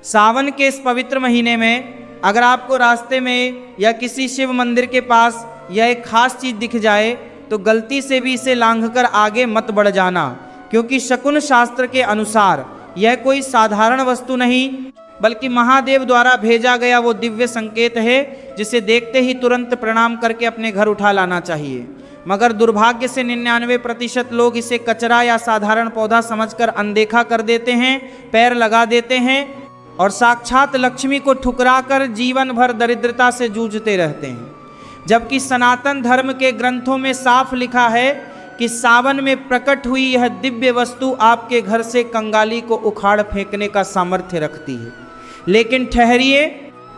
सावन के इस पवित्र महीने में अगर आपको रास्ते में या किसी शिव मंदिर के पास यह एक खास चीज़ दिख जाए तो गलती से भी इसे लांघकर आगे मत बढ़ जाना, क्योंकि शकुन शास्त्र के अनुसार यह कोई साधारण वस्तु नहीं बल्कि महादेव द्वारा भेजा गया वो दिव्य संकेत है, जिसे देखते ही तुरंत प्रणाम करके अपने घर उठा लाना चाहिए। मगर दुर्भाग्य से 99% लोग इसे कचरा या साधारण पौधा समझकर अनदेखा कर देते हैं, पैर लगा देते हैं और साक्षात लक्ष्मी को ठुकराकर जीवन भर दरिद्रता से जूझते रहते हैं। जबकि सनातन धर्म के ग्रंथों में साफ लिखा है कि सावन में प्रकट हुई यह दिव्य वस्तु आपके घर से कंगाली को उखाड़ फेंकने का सामर्थ्य रखती है। लेकिन ठहरिए,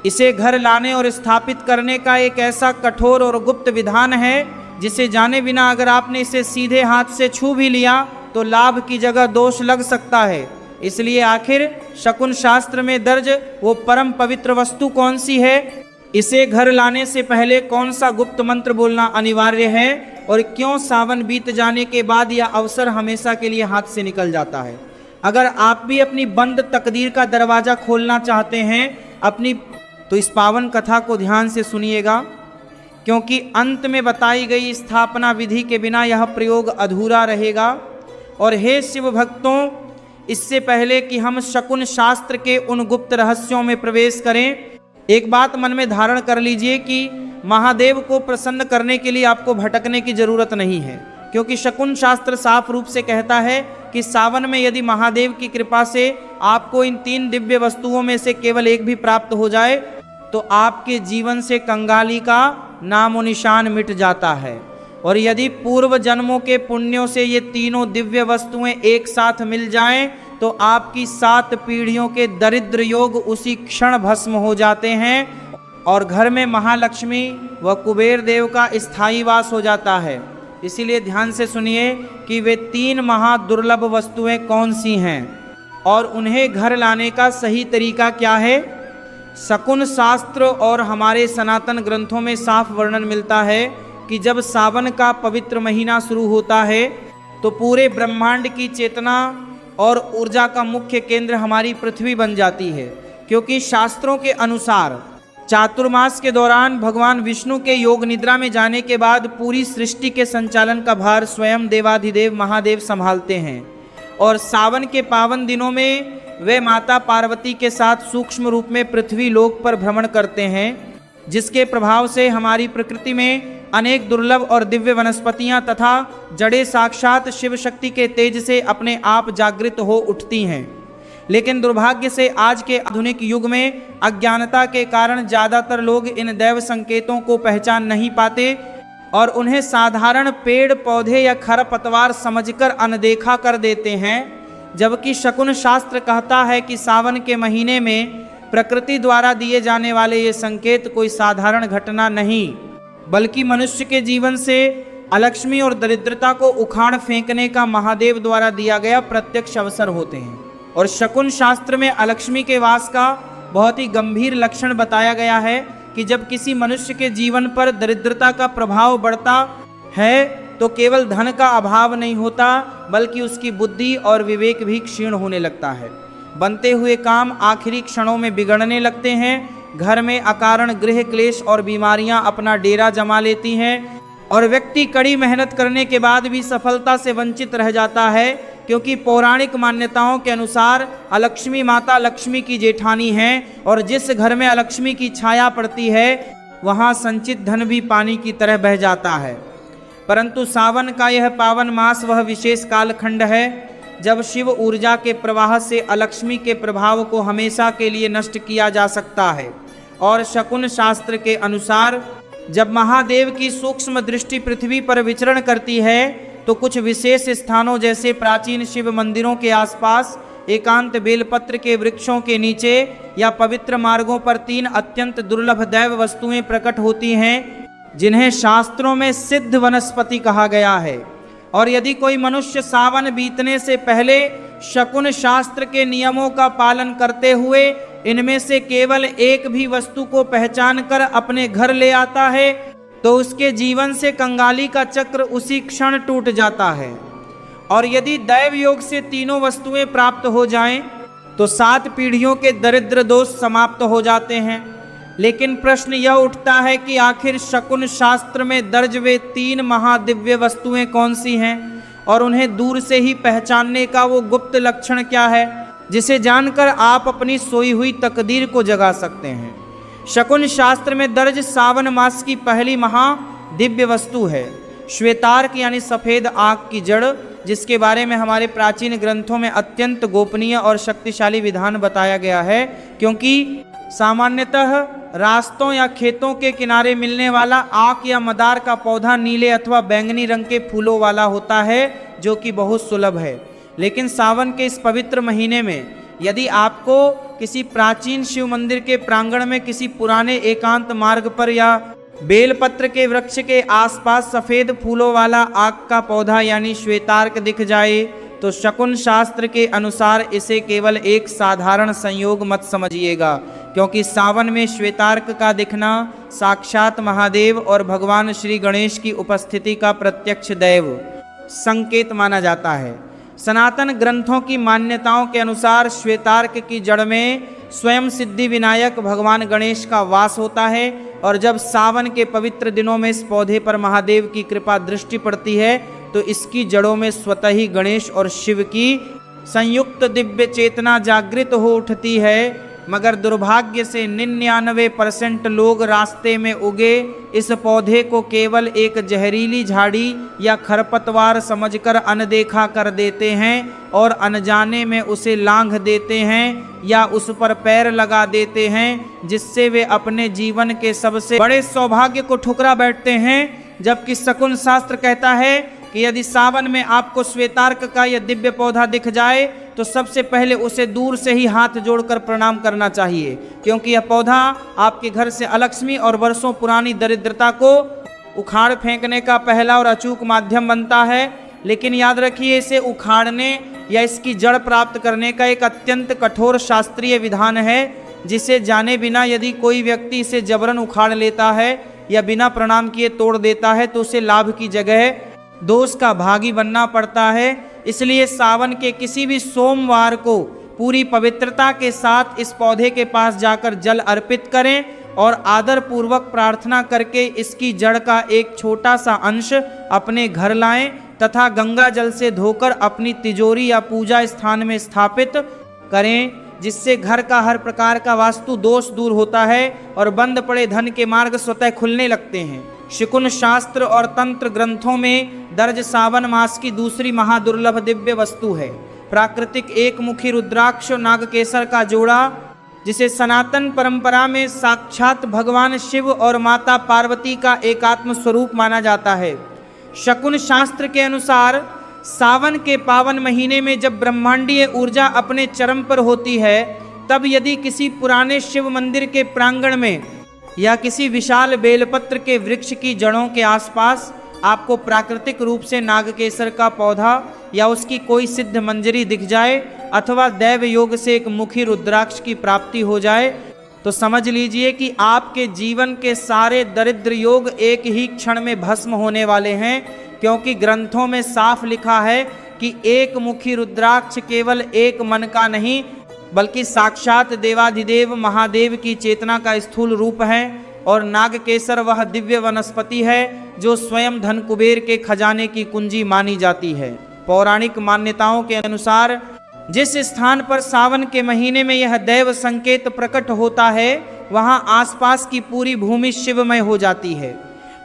इसे घर लाने और स्थापित करने का एक ऐसा कठोर और गुप्त विधान है जिसे जाने बिना अगर आपने इसे सीधे हाथ से छू भी लिया तो लाभ की जगह दोष लग सकता है। इसलिए आखिर शकुन शास्त्र में दर्ज वो परम पवित्र वस्तु कौन सी है, इसे घर लाने से पहले कौन सा गुप्त मंत्र बोलना अनिवार्य है और क्यों सावन बीत जाने के बाद यह अवसर हमेशा के लिए हाथ से निकल जाता है। अगर आप भी अपनी बंद तकदीर का दरवाज़ा खोलना चाहते हैं तो इस पावन कथा को ध्यान से सुनिएगा, क्योंकि अंत में बताई गई स्थापना विधि के बिना यह प्रयोग अधूरा रहेगा। और हे शिव भक्तों, इससे पहले कि हम शकुन शास्त्र के उन गुप्त रहस्यों में प्रवेश करें, एक बात मन में धारण कर लीजिए कि महादेव को प्रसन्न करने के लिए आपको भटकने की जरूरत नहीं है, क्योंकि शकुन शास्त्र साफ रूप से कहता है कि सावन में यदि महादेव की कृपा से आपको इन 3 दिव्य वस्तुओं में से केवल एक भी प्राप्त हो जाए तो आपके जीवन से कंगाली का नामो निशान मिट जाता है। और यदि पूर्व जन्मों के पुण्यों से ये तीनों दिव्य वस्तुएं एक साथ मिल जाएं तो आपकी 7 पीढ़ियों के दरिद्र योग उसी क्षण भस्म हो जाते हैं और घर में महालक्ष्मी व कुबेर देव का स्थायी वास हो जाता है। इसीलिए ध्यान से सुनिए कि वे 3 महादुर्लभ वस्तुएं कौन सी हैं और उन्हें घर लाने का सही तरीका क्या है। शकुन शास्त्र और हमारे सनातन ग्रंथों में साफ वर्णन मिलता है कि जब सावन का पवित्र महीना शुरू होता है तो पूरे ब्रह्मांड की चेतना और ऊर्जा का मुख्य केंद्र हमारी पृथ्वी बन जाती है, क्योंकि शास्त्रों के अनुसार चातुर्मास के दौरान भगवान विष्णु के योग निद्रा में जाने के बाद पूरी सृष्टि के संचालन का भार स्वयं देवाधिदेव महादेव संभालते हैं और सावन के पावन दिनों में वे माता पार्वती के साथ सूक्ष्म रूप में पृथ्वी लोक पर भ्रमण करते हैं, जिसके प्रभाव से हमारी प्रकृति में अनेक दुर्लभ और दिव्य वनस्पतियां तथा जड़ें साक्षात शिव शक्ति के तेज से अपने आप जागृत हो उठती हैं। लेकिन दुर्भाग्य से आज के आधुनिक युग में अज्ञानता के कारण ज़्यादातर लोग इन दैव संकेतों को पहचान नहीं पाते और उन्हें साधारण पेड़ पौधे या खरपतवार समझकर अनदेखा कर देते हैं। जबकि शकुन शास्त्र कहता है कि सावन के महीने में प्रकृति द्वारा दिए जाने वाले ये संकेत कोई साधारण घटना नहीं बल्कि मनुष्य के जीवन से अलक्ष्मी और दरिद्रता को उखाड़ फेंकने का महादेव द्वारा दिया गया प्रत्यक्ष अवसर होते हैं। और शकुन शास्त्र में अलक्ष्मी के वास का बहुत ही गंभीर लक्षण बताया गया है कि जब किसी मनुष्य के जीवन पर दरिद्रता का प्रभाव बढ़ता है तो केवल धन का अभाव नहीं होता बल्कि उसकी बुद्धि और विवेक भी क्षीण होने लगता है। बनते हुए काम आखिरी क्षणों में बिगड़ने लगते हैं, घर में अकारण गृह क्लेश और बीमारियां अपना डेरा जमा लेती हैं और व्यक्ति कड़ी मेहनत करने के बाद भी सफलता से वंचित रह जाता है, क्योंकि पौराणिक मान्यताओं के अनुसार अलक्ष्मी माता लक्ष्मी की जेठानी हैं और जिस घर में अलक्ष्मी की छाया पड़ती है वहां संचित धन भी पानी की तरह बह जाता है। परंतु सावन का यह पावन मास वह विशेष कालखंड है जब शिव ऊर्जा के प्रवाह से अलक्ष्मी के प्रभाव को हमेशा के लिए नष्ट किया जा सकता है। और शकुन शास्त्र के अनुसार जब महादेव की सूक्ष्म दृष्टि पृथ्वी पर विचरण करती है तो कुछ विशेष स्थानों जैसे प्राचीन शिव मंदिरों के आसपास, एकांत बेलपत्र के वृक्षों के नीचे या पवित्र मार्गों पर 3 अत्यंत दुर्लभ दैव वस्तुएं प्रकट होती हैं जिन्हें शास्त्रों में सिद्ध वनस्पति कहा गया है। और यदि कोई मनुष्य सावन बीतने से पहले शकुन शास्त्र के नियमों का पालन करते हुए इनमें से केवल एक भी वस्तु को पहचान कर अपने घर ले आता है तो उसके जीवन से कंगाली का चक्र उसी क्षण टूट जाता है। और यदि दैव योग से तीनों वस्तुएं प्राप्त हो जाएं तो 7 पीढ़ियों के दरिद्र दोष समाप्त हो जाते हैं। लेकिन प्रश्न यह उठता है कि आखिर शकुन शास्त्र में दर्ज वे 3 महादिव्य वस्तुएं कौन सी हैं और उन्हें दूर से ही पहचानने का वो गुप्त लक्षण क्या है जिसे जानकर आप अपनी सोई हुई तकदीर को जगा सकते हैं। शकुन शास्त्र में दर्ज सावन मास की पहली महादिव्य वस्तु है श्वेतार्क यानी सफ़ेद आग की जड़, जिसके बारे में हमारे प्राचीन ग्रंथों में अत्यंत गोपनीय और शक्तिशाली विधान बताया गया है। क्योंकि सामान्यतः रास्तों या खेतों के किनारे मिलने वाला आक या मदार का पौधा नीले अथवा बैंगनी रंग के फूलों वाला होता है, जो कि बहुत सुलभ है। लेकिन सावन के इस पवित्र महीने में यदि आपको किसी प्राचीन शिव मंदिर के प्रांगण में किसी पुराने एकांत मार्ग पर या बेलपत्र के वृक्ष के आसपास सफ़ेद फूलों वाला आक का पौधा यानी श्वेतार्क दिख जाए तो शकुन शास्त्र के अनुसार इसे केवल एक साधारण संयोग मत समझिएगा, क्योंकि सावन में श्वेतार्क का दिखना साक्षात महादेव और भगवान श्री गणेश की उपस्थिति का प्रत्यक्ष दैव संकेत माना जाता है। सनातन ग्रंथों की मान्यताओं के अनुसार श्वेतार्क की जड़ में स्वयं सिद्धि विनायक भगवान गणेश का वास होता है और जब सावन के पवित्र दिनों में इस पौधे पर महादेव की कृपा दृष्टि पड़ती है तो इसकी जड़ों में स्वतः ही गणेश और शिव की संयुक्त दिव्य चेतना जागृत हो उठती है। मगर दुर्भाग्य से 99% लोग रास्ते में उगे इस पौधे को केवल एक जहरीली झाड़ी या खरपतवार समझकर अनदेखा कर देते हैं और अनजाने में उसे लांघ देते हैं या उस पर पैर लगा देते हैं, जिससे वे अपने जीवन के सबसे बड़े सौभाग्य को ठुकरा बैठते हैं। जबकि शकुन शास्त्र कहता है कि यदि सावन में आपको श्वेतार्क का यह दिव्य पौधा दिख जाए तो सबसे पहले उसे दूर से ही हाथ जोड़कर प्रणाम करना चाहिए, क्योंकि यह पौधा आपके घर से अलक्ष्मी और वर्षों पुरानी दरिद्रता को उखाड़ फेंकने का पहला और अचूक माध्यम बनता है। लेकिन याद रखिए, इसे उखाड़ने या इसकी जड़ प्राप्त करने का एक अत्यंत कठोर शास्त्रीय विधान है, जिसे जाने बिना यदि कोई व्यक्ति इसे जबरन उखाड़ लेता है या बिना प्रणाम किए तोड़ देता है तो उसे लाभ की जगह दोष का भागी बनना पड़ता है। इसलिए सावन के किसी भी सोमवार को पूरी पवित्रता के साथ इस पौधे के पास जाकर जल अर्पित करें और आदर पूर्वक प्रार्थना करके इसकी जड़ का एक छोटा सा अंश अपने घर लाएं तथा गंगा जल से धोकर अपनी तिजोरी या पूजा स्थान में स्थापित करें, जिससे घर का हर प्रकार का वास्तु दोष दूर होता है और बंद पड़े धन के मार्ग स्वतः खुलने लगते हैं। शकुन शास्त्र और तंत्र ग्रंथों में दर्ज सावन मास की दूसरी महादुर्लभ दिव्य वस्तु है प्राकृतिक एक मुखी रुद्राक्ष नागकेसर का जोड़ा, जिसे सनातन परंपरा में साक्षात भगवान शिव और माता पार्वती का एकात्म स्वरूप माना जाता है। शकुन शास्त्र के अनुसार सावन के पावन महीने में जब ब्रह्मांडीय ऊर्जा अपने चरम पर होती है, तब यदि किसी पुराने शिव मंदिर के प्रांगण में या किसी विशाल बेलपत्र के वृक्ष की जड़ों के आसपास आपको प्राकृतिक रूप से नागकेसर का पौधा या उसकी कोई सिद्ध मंजरी दिख जाए अथवा दैव योग से एक मुखी रुद्राक्ष की प्राप्ति हो जाए, तो समझ लीजिए कि आपके जीवन के सारे दरिद्र योग एक ही क्षण में भस्म होने वाले हैं, क्योंकि ग्रंथों में साफ लिखा है कि एक मुखी रुद्राक्ष केवल एक मन का नहीं बल्कि साक्षात देवाधिदेव महादेव की चेतना का स्थूल रूप है और नागकेसर वह दिव्य वनस्पति है जो स्वयं धन कुबेर के खजाने की कुंजी मानी जाती है। पौराणिक मान्यताओं के अनुसार जिस स्थान पर सावन के महीने में यह दैव संकेत प्रकट होता है वहां आसपास की पूरी भूमि शिवमय हो जाती है,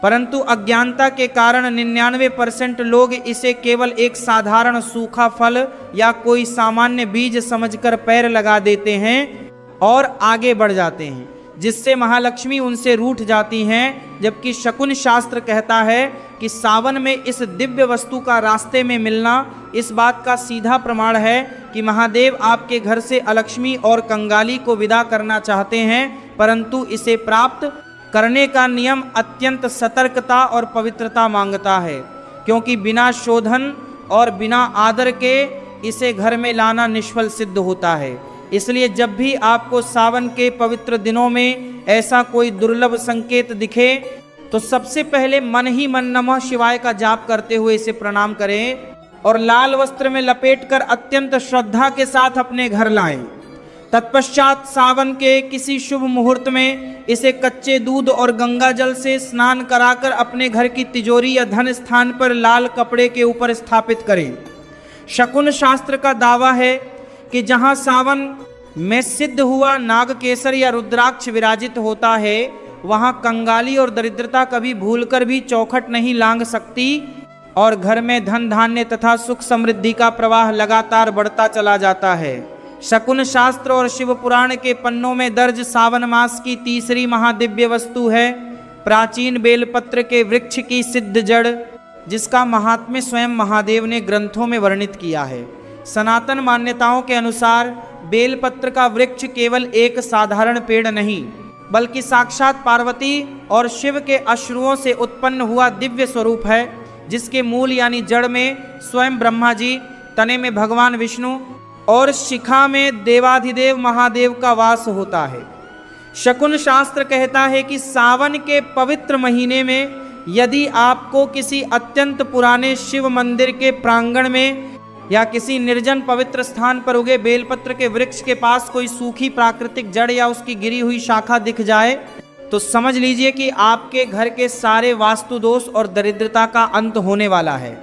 परंतु अज्ञानता के कारण 99% लोग इसे केवल एक साधारण सूखा फल या कोई सामान्य बीज समझकर पैर लगा देते हैं और आगे बढ़ जाते हैं, जिससे महालक्ष्मी उनसे रूठ जाती हैं। जबकि शकुन शास्त्र कहता है कि सावन में इस दिव्य वस्तु का रास्ते में मिलना इस बात का सीधा प्रमाण है कि महादेव आपके घर से अलक्ष्मी और कंगाली को विदा करना चाहते हैं, परंतु इसे प्राप्त करने का नियम अत्यंत सतर्कता और पवित्रता मांगता है, क्योंकि बिना शोधन और बिना आदर के इसे घर में लाना निष्फल सिद्ध होता है। इसलिए जब भी आपको सावन के पवित्र दिनों में ऐसा कोई दुर्लभ संकेत दिखे तो सबसे पहले मन ही मन नमः शिवाय का जाप करते हुए इसे प्रणाम करें और लाल वस्त्र में लपेटकर अत्यंत श्रद्धा के साथ अपने घर लाएं। तत्पश्चात सावन के किसी शुभ मुहूर्त में इसे कच्चे दूध और गंगा जल से स्नान कराकर अपने घर की तिजोरी या धन स्थान पर लाल कपड़े के ऊपर स्थापित करें। शकुन शास्त्र का दावा है कि जहाँ सावन में सिद्ध हुआ नागकेसर या रुद्राक्ष विराजित होता है, वहाँ कंगाली और दरिद्रता कभी भूलकर भी चौखट नहीं लांघ सकती और घर में धन धान्य तथा सुख समृद्धि का प्रवाह लगातार बढ़ता चला जाता है। शकुन शास्त्र और शिव पुराण के पन्नों में दर्ज सावन मास की तीसरी महादिव्य वस्तु है प्राचीन बेलपत्र के वृक्ष की सिद्ध जड़, जिसका महात्म्य स्वयं महादेव ने ग्रंथों में वर्णित किया है। सनातन मान्यताओं के अनुसार बेलपत्र का वृक्ष केवल एक साधारण पेड़ नहीं, बल्कि साक्षात पार्वती और शिव के अश्रुओं से उत्पन्न हुआ दिव्य स्वरूप है, जिसके मूल यानी जड़ में स्वयं ब्रह्मा जी, तने में भगवान विष्णु और शिखा में देवाधिदेव महादेव का वास होता है। शकुन शास्त्र कहता है कि सावन के पवित्र महीने में यदि आपको किसी अत्यंत पुराने शिव मंदिर के प्रांगण में या किसी निर्जन पवित्र स्थान पर उगे बेलपत्र के वृक्ष के पास कोई सूखी प्राकृतिक जड़ या उसकी गिरी हुई शाखा दिख जाए, तो समझ लीजिए कि आपके घर के सारे वास्तु दोष और दरिद्रता का अंत होने वाला है।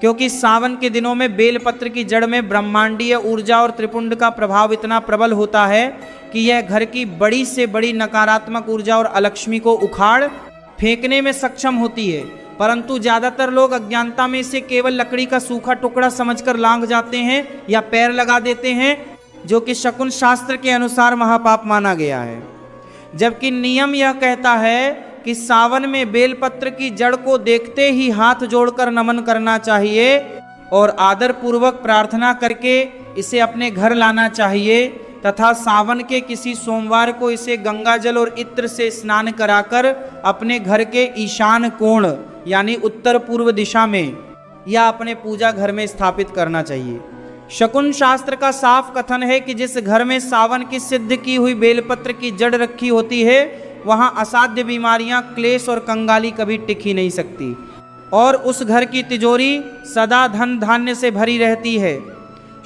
क्योंकि सावन के दिनों में बेलपत्र की जड़ में ब्रह्मांडीय ऊर्जा और त्रिपुंड का प्रभाव इतना प्रबल होता है कि यह घर की बड़ी से बड़ी नकारात्मक ऊर्जा और अलक्ष्मी को उखाड़ फेंकने में सक्षम होती है। परंतु ज़्यादातर लोग अज्ञानता में इसे केवल लकड़ी का सूखा टुकड़ा समझकर लांघ जाते हैं या पैर लगा देते हैं, जो कि शकुन शास्त्र के अनुसार महापाप माना गया है। जबकि नियम यह कहता है कि सावन में बेलपत्र की जड़ को देखते ही हाथ जोड़कर नमन करना चाहिए और आदर पूर्वक प्रार्थना करके इसे अपने घर लाना चाहिए तथा सावन के किसी सोमवार को इसे गंगा जल और इत्र से स्नान कराकर अपने घर के ईशान कोण यानी उत्तर पूर्व दिशा में या अपने पूजा घर में स्थापित करना चाहिए। शकुन शास्त्र का साफ कथन है कि जिस घर में सावन की सिद्ध की हुई बेलपत्र की जड़ रखी होती है, वहाँ असाध्य बीमारियां, क्लेश और कंगाली कभी टिक ही नहीं सकती और उस घर की तिजोरी सदा धन धान्य से भरी रहती है।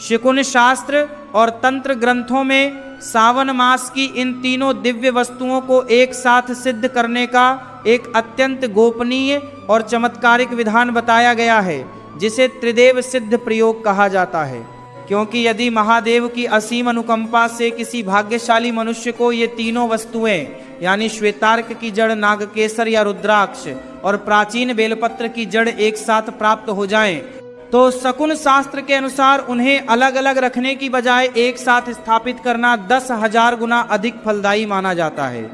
शकुन शास्त्र और तंत्र ग्रंथों में सावन मास की इन तीनों दिव्य वस्तुओं को एक साथ सिद्ध करने का एक अत्यंत गोपनीय और चमत्कारिक विधान बताया गया है, जिसे त्रिदेव सिद्ध प्रयोग कहा जाता है। क्योंकि यदि महादेव की असीम अनुकंपा से किसी भाग्यशाली मनुष्य को ये तीनों वस्तुएं यानी श्वेतार्क की जड़, नागकेसर या रुद्राक्ष और प्राचीन बेलपत्र की जड़ एक साथ प्राप्त हो जाएं, तो शकुन शास्त्र के अनुसार उन्हें अलग अलग रखने की बजाय एक साथ स्थापित करना 10,000 गुना अधिक फलदायी माना जाता है।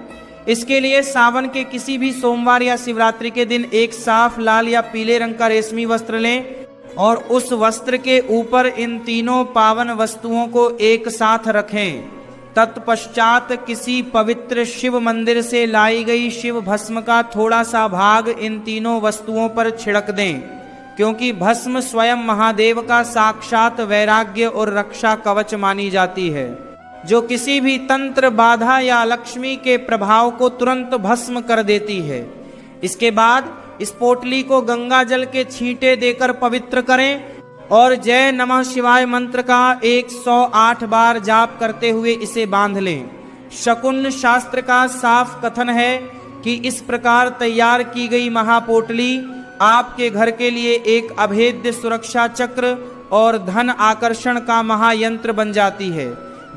इसके लिए सावन के किसी भी सोमवार या शिवरात्रि के दिन एक साफ लाल या पीले रंग का रेशमी वस्त्र लें और उस वस्त्र के ऊपर इन तीनों पावन वस्तुओं को एक साथ रखें। तत्पश्चात किसी पवित्र शिव मंदिर से लाई गई शिव भस्म का थोड़ा सा भाग इन तीनों वस्तुओं पर छिड़क दें, क्योंकि भस्म स्वयं महादेव का साक्षात वैराग्य और रक्षा कवच मानी जाती है, जो किसी भी तंत्र, बाधा या लक्ष्मी के प्रभाव को तुरंत भस्म कर देती है। इसके बाद इस पोटली को गंगा जल के छींटे देकर पवित्र करें और जय नमः शिवाय मंत्र का 108 बार जाप करते हुए इसे बांध लें। शकुन शास्त्र का साफ कथन है कि इस प्रकार तैयार की गई महापोटली आपके घर के लिए एक अभेद्य सुरक्षा चक्र और धन आकर्षण का महायंत्र बन जाती है,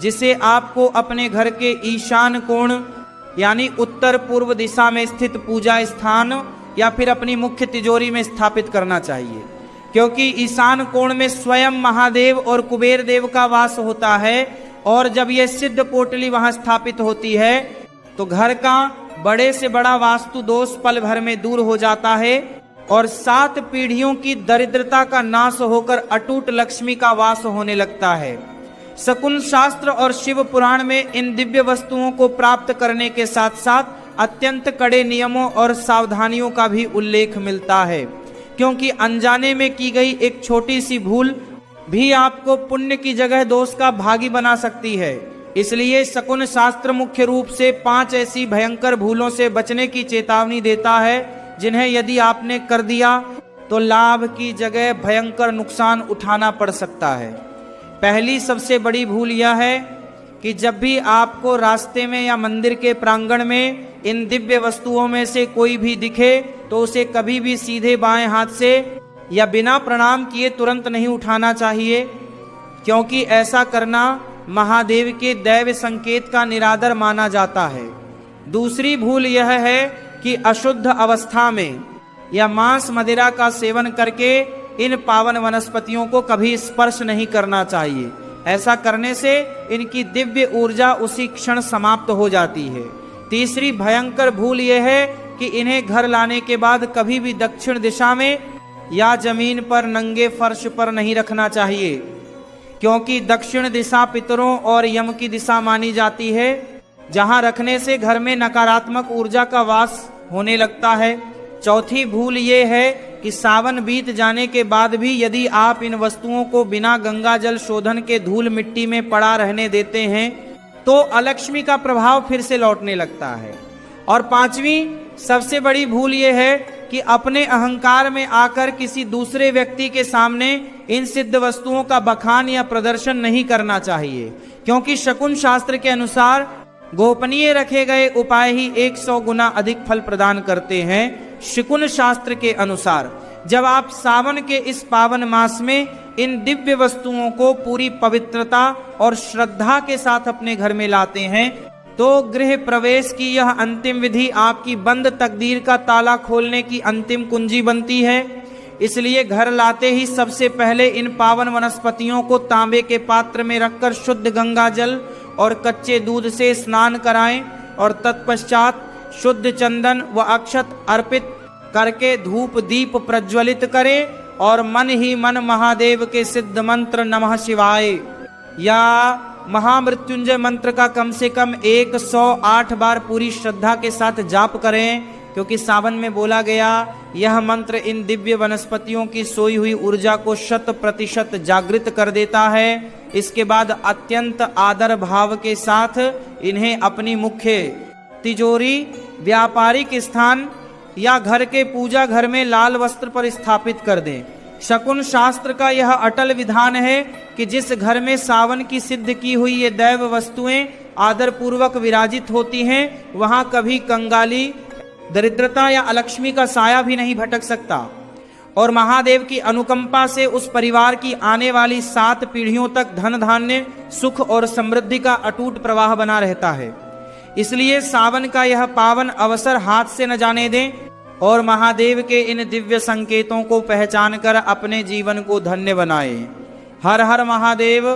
जिसे आपको अपने घर के ईशान कोण यानी उत्तर पूर्व दिशा में स्थित पूजा स्थान या फिर अपनी मुख्य तिजोरी में स्थापित करना चाहिए। क्योंकि ईशान कोण में स्वयं महादेव और कुबेर देव का वास होता है और जब यह सिद्ध पोटली वहां स्थापित होती है तो घर का बड़े से बड़ा वास्तु दोष पल भर में दूर हो जाता है और 7 पीढ़ियों की दरिद्रता का नाश होकर अटूट लक्ष्मी का वास होने लगता है। शकुन शास्त्र और शिव पुराण में इन दिव्य वस्तुओं को प्राप्त करने के साथ साथ अत्यंत कड़े नियमों और सावधानियों का भी उल्लेख मिलता है, क्योंकि अनजाने में की गई एक छोटी सी भूल भी आपको पुण्य की जगह दोष का भागी बना सकती है। इसलिए शकुन शास्त्र मुख्य रूप से 5 ऐसी भयंकर भूलों से बचने की चेतावनी देता है, जिन्हें यदि आपने कर दिया तो लाभ की जगह भयंकर नुकसान उठाना पड़ सकता है। पहली सबसे बड़ी भूल यह है कि जब भी आपको रास्ते में या मंदिर के प्रांगण में इन दिव्य वस्तुओं में से कोई भी दिखे तो उसे कभी भी सीधे बाएं हाथ से या बिना प्रणाम किए तुरंत नहीं उठाना चाहिए, क्योंकि ऐसा करना महादेव के दैव संकेत का निरादर माना जाता है। दूसरी भूल यह है कि अशुद्ध अवस्था में या मांस मदिरा का सेवन करके इन पावन वनस्पतियों को कभी स्पर्श नहीं करना चाहिए। ऐसा करने से इनकी दिव्य ऊर्जा उसी क्षण समाप्त हो जाती है। तीसरी भयंकर भूल यह है कि इन्हें घर लाने के बाद कभी भी दक्षिण दिशा में या जमीन पर नंगे फर्श पर नहीं रखना चाहिए, क्योंकि दक्षिण दिशा पितरों और यम की दिशा मानी जाती है, जहां रखने से घर में नकारात्मक ऊर्जा का वास होने लगता है। चौथी भूल ये है कि सावन बीत जाने के बाद भी यदि आप इन वस्तुओं को बिना गंगा जल शोधन के धूल मिट्टी में पड़ा रहने देते हैं तो अलक्ष्मी का प्रभाव फिर से लौटने लगता है। और पांचवी सबसे बड़ी भूल ये है कि अपने अहंकार में आकर किसी दूसरे व्यक्ति के सामने इन सिद्ध वस्तुओं का बखान या प्रदर्शन नहीं करना चाहिए, क्योंकि शकुन शास्त्र के अनुसार गोपनीय रखे गए उपाय ही 100 गुना अधिक फल प्रदान करते हैं। शकुन शास्त्र के अनुसार जब आप सावन के इस पावन मास में इन दिव्य वस्तुओं को पूरी पवित्रता और श्रद्धा के साथ अपने घर में लाते हैं तो गृह प्रवेश की यह अंतिम विधि आपकी बंद तकदीर का ताला खोलने की अंतिम कुंजी बनती है। इसलिए घर लाते ही सबसे पहले इन पावन वनस्पतियों को तांबे के पात्र में रखकर शुद्ध गंगा जल और कच्चे दूध से स्नान कराएं और तत्पश्चात शुद्ध चंदन व अक्षत अर्पित करके धूप दीप प्रज्वलित करें और मन ही मन महादेव के सिद्ध मंत्र नमः शिवाय या महामृत्युंजय मंत्र का कम से कम 108 बार पूरी श्रद्धा के साथ जाप करें, क्योंकि सावन में बोला गया यह मंत्र इन दिव्य वनस्पतियों की सोई हुई ऊर्जा को 100% जागृत कर देता है। इसके बाद अत्यंत आदर भाव के साथ इन्हें अपनी मुख्य तिजोरी, व्यापारिक स्थान या घर के पूजा घर में लाल वस्त्र पर स्थापित कर दें। शकुन शास्त्र का यह अटल विधान है कि जिस घर में सावन की सिद्ध की हुई ये दैव वस्तुएं आदर पूर्वक विराजित होती हैं वहां कभी कंगाली, दरिद्रता या अलक्ष्मी का साया भी नहीं भटक सकता और महादेव की अनुकंपा से उस परिवार की आने वाली 7 पीढ़ियों तक धन धान्य, सुख और समृद्धि का अटूट प्रवाह बना रहता है। इसलिए सावन का यह पावन अवसर हाथ से न जाने दें और महादेव के इन दिव्य संकेतों को पहचान कर अपने जीवन को धन्य बनाएं। हर हर महादेव।